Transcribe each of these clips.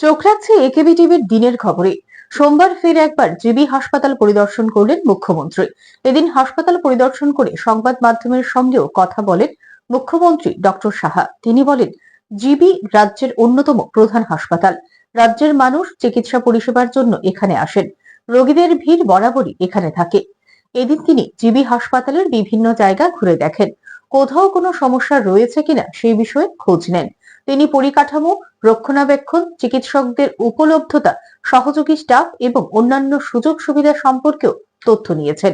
চোখ রাখছে একেবি টিভির দিনের খবরে। সোমবার ফের একবার জিবি হাসপাতাল পরিদর্শন করলেন মুখ্যমন্ত্রী। এদিন হাসপাতাল পরিদর্শন করে সংবাদ মাধ্যমের সঙ্গেও কথা বলেন মুখ্যমন্ত্রী ডক্টর সাহা। তিনি বলেন, জিবি রাজ্যের অন্যতম প্রধান হাসপাতাল। রাজ্যের মানুষ চিকিৎসা পরিষেবার জন্য এখানে আসেন। রোগীদের ভিড় বরাবরই এখানে থাকে। এদিন তিনি জিবি হাসপাতালের বিভিন্ন জায়গা ঘুরে দেখেন। কোথাও কোনো সমস্যা রয়েছে কিনা সেই বিষয়ে খোঁজ নেন। তিনি পরিকাঠামো, রক্ষণাবেক্ষণ, চিকিৎসকদের উপলব্ধতা, সহযোগী স্টাফ এবং অন্যান্য সুযোগ সুবিধা সম্পর্কেও তথ্য নিয়েছেন।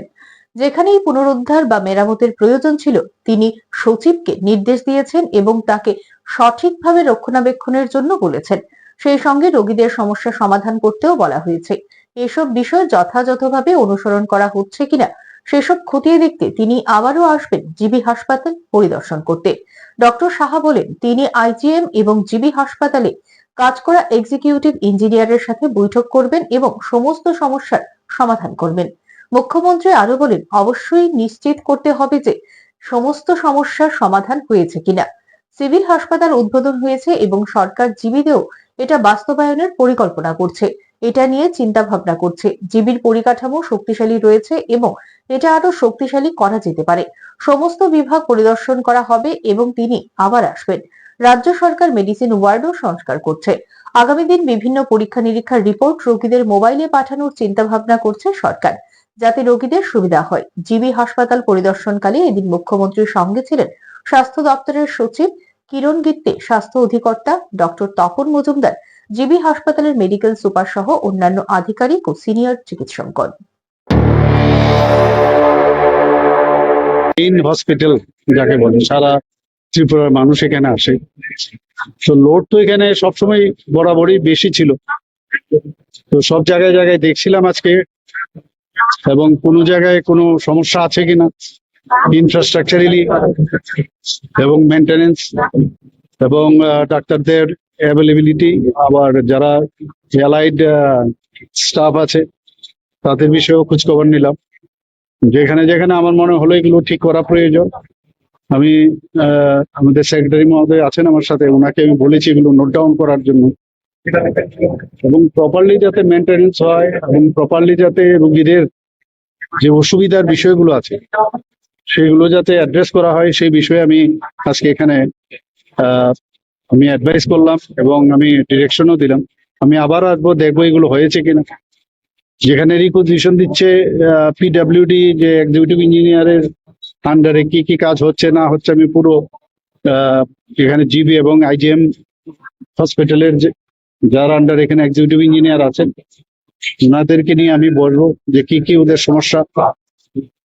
যেখানেই পুনরুদ্ধার বা মেরামতের প্রয়োজন ছিল, তিনি সচিবকে নির্দেশ দিয়েছেন এবং তাকে সঠিকভাবে রক্ষণাবেক্ষণের জন্য বলেছেন। সেই সঙ্গে রোগীদের সমস্যা সমাধান করতেও বলা হয়েছে। এসব বিষয় যথাযথভাবে অনুসরণ করা হচ্ছে কিনা সেসব খতিয়ে দেখতে তিনি আবারও আসবেন জিবি হাসপাতাল পরিদর্শন করতে। ডক্টর সাহা বলেন, তিনি আইজিএম এবং জিবি হাসপাতালে কাজ করা এক্সিকিউটিভ ইঞ্জিনিয়ারের সাথে বৈঠক করবেন এবং সমস্ত সমস্যার সমাধান করবেন। মুখ্যমন্ত্রী আরো বলেন, অবশ্যই নিশ্চিত করতে হবে যে সমস্ত সমস্যার সমাধান হয়েছে কিনা। সিভিল হাসপাতাল উদ্বোধন হয়েছে এবং সরকার জিবিতেও এটা বাস্তবায়নের পরিকল্পনা করছে। এটা নিয়ে চিন্তা ভাবনা করছে। জিবির পরিকাঠামো শক্তিশালী রয়েছে এবং এটা আরো শক্তিশালী করা যেতে পারে। সমস্ত বিভাগ পরিদর্শন করা হবে এবং তিনি আবার আসবেন। রাজ্য সরকার মেডিসিন ওয়ার্ডও সংস্কার করছে। আগামী দিন বিভিন্ন পরীক্ষা নিরীক্ষার রিপোর্ট রোগীদের মোবাইলে পাঠানোর চিন্তা ভাবনা করছে সরকার, যাতে রোগীদের সুবিধা হয়। জিবি হাসপাতাল পরিদর্শনকালে এদিন মুখ্যমন্ত্রীর সঙ্গে ছিলেন স্বাস্থ্য দপ্তরের সচিব কিরণ গিত্তে, স্বাস্থ্য অধিকর্তা ডক্টর তপন মজুমদার, জিবি হাসপাতালের মেডিকেল সুপার সহ অন্যান্য আধিকারিক ও সিনিয়র চিকিৎসকগণ। হসপিটাল যাকে বলে, সারা ত্রিপুরার মানুষ এখানে আসে। তো লোড তো এখানে সবসময় বরাবরই বেশি ছিল। তো সব জায়গায় জায়গায় দেখছিলাম আজকে, এবং কোনো জায়গায় কোনো সমস্যা আছে কিনা ইনফ্রাস্ট্রাকচারালি এবং মেনটেনেন্স এবং ডাক্তারদের অ্যাভেলেবিলিটি, আবার যারা অ্যালাইড স্টাফ আছে তাদের বিষয়েও খোঁজখবর নিলাম। যেখানে যেখানে আমার মনে হলো এগুলো ঠিক করা প্রয়োজন, আমি আমাদের সেক্রেটারি মহোদয় আছেন আমার সাথে, ওনাকে আমি বলেছি এগুলো নোট ডাউন করার জন্য, এবং প্রপারলি যাতে মেনটেনেন্স হয় এবং প্রপারলি যাতে রোগীদের যে অসুবিধার বিষয়গুলো আছে সেগুলো যাতে অ্যাড্রেস করা হয়, সেই বিষয়ে আমি আজকে এখানে আমি অ্যাডভাইস করলাম এবং আমি ডিরেকশনও দিলাম। আমি আবার আসবো, দেখবো এগুলো হয়েছে কিনা। যেখানে রিপোজিশন দিচ্ছে পিডাব্লিউডি, যে এক্সিকিউটিভ ইঞ্জিনিয়ারের আন্ডারে কি কি কাজ হচ্ছে না হচ্ছে, আমি পুরো এখানে জিবি এবং আইজিএম হসপিটালের যারা আন্ডার এখানে এক্সিকিউটিভ ইঞ্জিনিয়ার আছেন ওনাদেরকে নিয়ে আমি বলবো যে কি কি ওদের সমস্যা,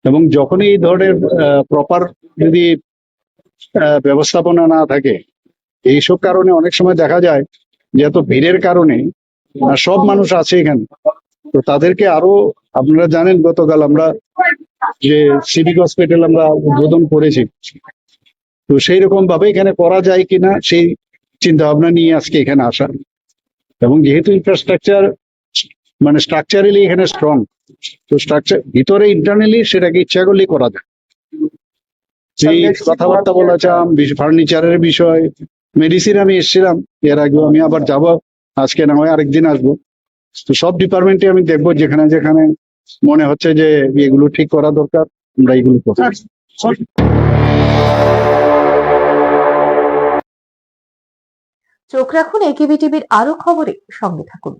এবং যখনই এই ধরনের প্রপার যদি ব্যবস্থাপনা না থাকে, এইসব কারণে অনেক সময় দেখা যায় যে এত ভিড়ের কারণে সব মানুষ আছে এখানে, তো তাদেরকে আরো, আপনারা জানেন গতকাল আমরা যে সিভিক হসপিটাল আমরা উদ্বোধন করেছি, তো সেই রকম ভাবে এখানে করা যায় কিনা সেই চিন্তা ভাবনা নিয়ে আজকে এখানে আসা। এবং যেহেতু ইনফ্রাস্ট্রাকচার মানে স্ট্রাকচারালি এখানে স্ট্রং, তো স্ট্রাকচার ভিতরে ইন্টারনালি সেটাকে ইচ্ছা করলেই করা যায়। সেই কথাবার্তা বলেছিলাম ফার্নিচারের বিষয়, মেডিসিন আমি এসেছিলাম এর আগেও, আমি আবার যাব, আজকে না হয় আরেকদিন আসবো। তো সব ডিপার্টমেন্টে আমি দেখবো, যেখানে যেখানে মনে হচ্ছে যে এগুলো ঠিক করা দরকার আমরা এগুলো করব। চোখ রাখুন একেবি টিভির আরো খবরে, সঙ্গে থাকুন।